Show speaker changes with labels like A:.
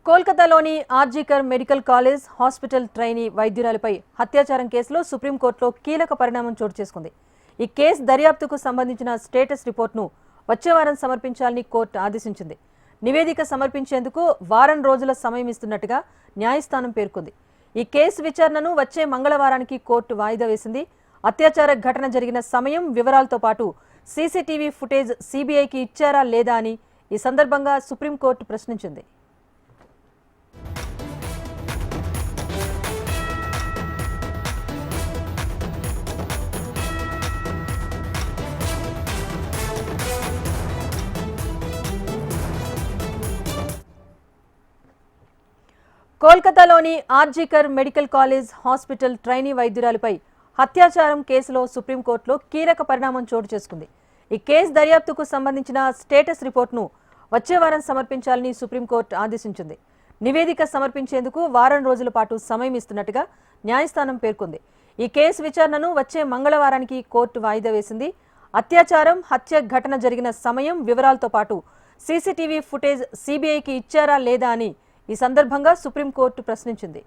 A: కోల్కతాలోని RG Kar medical college hospital trainee వైద్యురాలిపై అత్యాచారం కేసులో సుప్రీంకోర్టులో కీలక పరిణామం చోటు చేసుకుంది. ఈ కేసు దర్యాప్తుకు సంబంధించిన స్టేటస్ రిపోర్ట్ను వచ్చే వారం సమర్పించాలని కోర్టు ఆదేశించింది. నివేదిక సమర్పించేందుకు వారం రోజుల సమయం ఇస్తున్నట్టుగా న్యాయస్థానం పేర్కొంది. ఈ కేసు విచారణను వచ్చే మంగళవారానికి కోర్టు వాయిదా వేసింది. అత్యాచార ఘటన జరిగిన సమయం వివరాలతో పాటు సీసీటీవీ ఫుటేజ్ సీబీఐకి ఇచ్చారా లేదా అని ఈ సందర్భంగా సుప్రీంకోర్టు ప్రశ్నించింది. కోల్కతాలోని RG Kar medical college hospital trainee వైద్యురాలిపై అత్యాచారం కేసులో సుప్రీంకోర్టులో కీలక పరిణామం చోటు చేసుకుంది. ఈ కేసు దర్యాప్తుకు సంబంధించిన స్టేటస్ రిపోర్ట్ను వచ్చే వారం సమర్పించాలని సుప్రీంకోర్టు ఆదేశించింది. నివేదిక సమర్పించేందుకు వారం రోజుల పాటు సమయం ఇస్తున్నట్టుగా న్యాయస్థానం పేర్కొంది. ఈ కేసు విచారణను వచ్చే మంగళవారానికి కోర్టు వాయిదా వేసింది. అత్యాచారం హత్య ఘటన జరిగిన సమయం వివరాలతో పాటు సీసీటీవీ ఫుటేజ్ సీబీఐకి ఇచ్చారా లేదా అని ఈ సందర్భంగా సుప్రీంకోర్టు ప్రశ్నించింది.